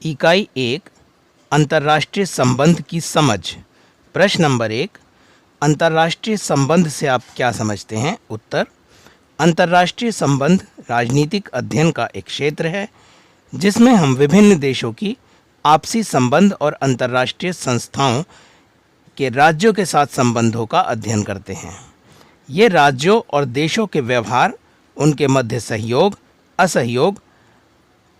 इकाई 1 अंतर्राष्ट्रीय संबंध की समझ। प्रश्न नंबर 1, अंतर्राष्ट्रीय संबंध से आप क्या समझते हैं? उत्तर, अंतर्राष्ट्रीय संबंध राजनीतिक अध्ययन का एक क्षेत्र है जिसमें हम विभिन्न देशों की आपसी संबंध और अंतर्राष्ट्रीय संस्थाओं के राज्यों के साथ संबंधों का अध्ययन करते हैं। ये राज्यों और देशों के व्यवहार, उनके मध्य सहयोग, असहयोग,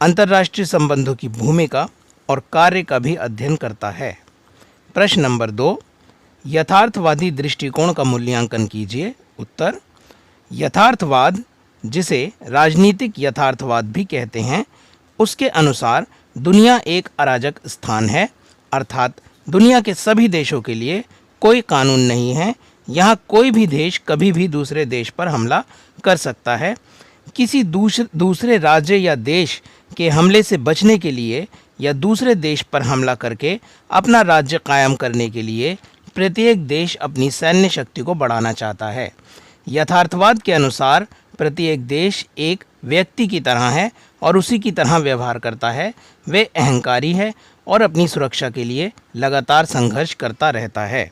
अंतर्राष्ट्रीय संबंधों की भूमिका और कार्य का भी अध्ययन करता है। प्रश्न नंबर 2, यथार्थवादी दृष्टिकोण का मूल्यांकन कीजिए। उत्तर, यथार्थवाद, जिसे राजनीतिक यथार्थवाद भी कहते हैं, उसके अनुसार दुनिया एक अराजक स्थान है, अर्थात दुनिया के सभी देशों के लिए कोई कानून नहीं है। यहाँ कोई भी देश कभी भी दूसरे देश पर हमला कर सकता है। किसी दूसरे राज्य या देश के हमले से बचने के लिए या दूसरे देश पर हमला करके अपना राज्य कायम करने के लिए प्रत्येक देश अपनी सैन्य शक्ति को बढ़ाना चाहता है। यथार्थवाद के अनुसार प्रत्येक देश एक व्यक्ति की तरह है और उसी की तरह व्यवहार करता है। वे अहंकारी है और अपनी सुरक्षा के लिए लगातार संघर्ष करता रहता है।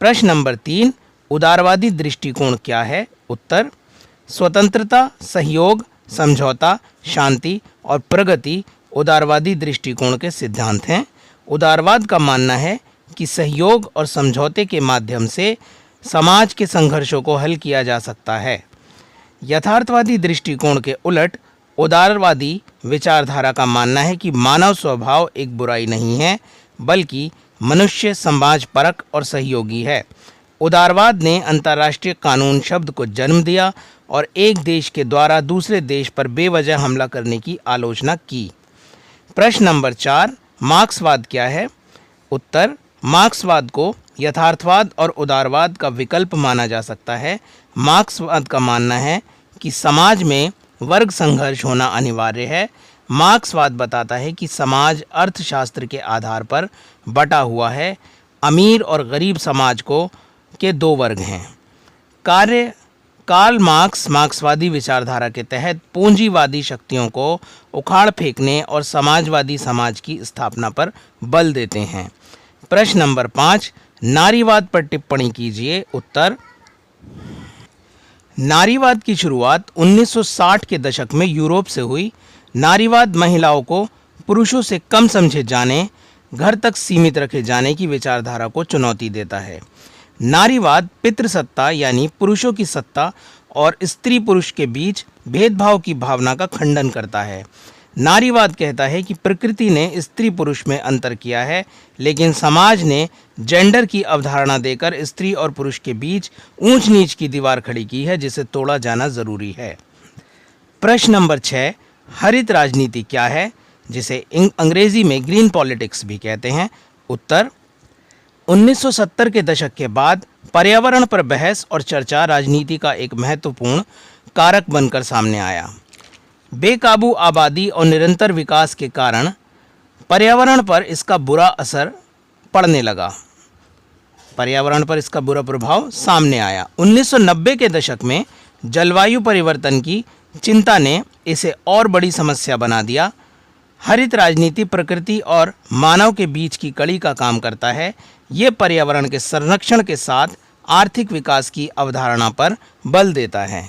प्रश्न नंबर 3, उदारवादी दृष्टिकोण क्या है? उत्तर, स्वतंत्रता, सहयोग, समझौता, शांति और प्रगति उदारवादी दृष्टिकोण के सिद्धांत हैं। उदारवाद का मानना है कि सहयोग और समझौते के माध्यम से समाज के संघर्षों को हल किया जा सकता है। यथार्थवादी दृष्टिकोण के उलट उदारवादी विचारधारा का मानना है कि मानव स्वभाव एक बुराई नहीं है, बल्कि मनुष्य समाज परक और सहयोगी है। उदारवाद ने अंतर्राष्ट्रीय कानून शब्द को जन्म दिया और एक देश के द्वारा दूसरे देश पर बेवजह हमला करने की आलोचना की। प्रश्न नंबर 4, मार्क्सवाद क्या है? उत्तर, मार्क्सवाद को यथार्थवाद और उदारवाद का विकल्प माना जा सकता है। मार्क्सवाद का मानना है कि समाज में वर्ग संघर्ष होना अनिवार्य है। मार्क्सवाद बताता है कि समाज अर्थशास्त्र के आधार पर बटा हुआ है। अमीर और गरीब समाज के दो वर्ग हैं। कार्ल मार्क्स मार्क्सवादी विचारधारा के तहत पूंजीवादी शक्तियों को उखाड़ फेंकने और समाजवादी समाज की स्थापना पर बल देते हैं। प्रश्न नंबर 5, नारीवाद पर टिप्पणी कीजिए। उत्तर, नारीवाद की शुरुआत 1960 के दशक में यूरोप से हुई। नारीवाद महिलाओं को पुरुषों से कम समझे जाने, घर तक सीमित रखे जाने की विचारधारा को चुनौती देता है। नारीवाद पितृसत्ता यानी पुरुषों की सत्ता और स्त्री पुरुष के बीच भेदभाव की भावना का खंडन करता है। नारीवाद कहता है कि प्रकृति ने स्त्री पुरुष में अंतर किया है, लेकिन समाज ने जेंडर की अवधारणा देकर स्त्री और पुरुष के बीच ऊंच नीच की दीवार खड़ी की है, जिसे तोड़ा जाना जरूरी है। प्रश्न नंबर 6, हरित राजनीति क्या है, जिसे अंग्रेजी में ग्रीन पॉलिटिक्स भी कहते हैं? उत्तर, 1970 के दशक के बाद पर्यावरण पर बहस और चर्चा राजनीति का एक महत्वपूर्ण कारक बनकर सामने आया। बेकाबू आबादी और निरंतर विकास के कारण पर्यावरण पर इसका बुरा असर पड़ने लगा। पर्यावरण पर इसका बुरा प्रभाव सामने आया। 1990 के दशक में जलवायु परिवर्तन की चिंता ने इसे और बड़ी समस्या बना दिया। हरित राजनीति प्रकृति और मानव के बीच की कड़ी का काम करता है। ये पर्यावरण के संरक्षण के साथ आर्थिक विकास की अवधारणा पर बल देता है।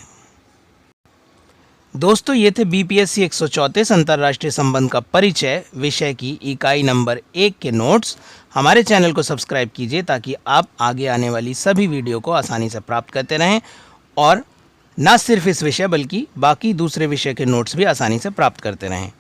दोस्तों, ये थे बीपीएससी 134 अंतर्राष्ट्रीय संबंध का परिचय विषय की इकाई नंबर 1 के नोट्स। हमारे चैनल को सब्सक्राइब कीजिए ताकि आप आगे आने वाली सभी वीडियो को आसानी से प्राप्त करते रहें और न सिर्फ इस विषय बल्कि बाकी दूसरे विषय के नोट्स भी आसानी से प्राप्त करते रहें।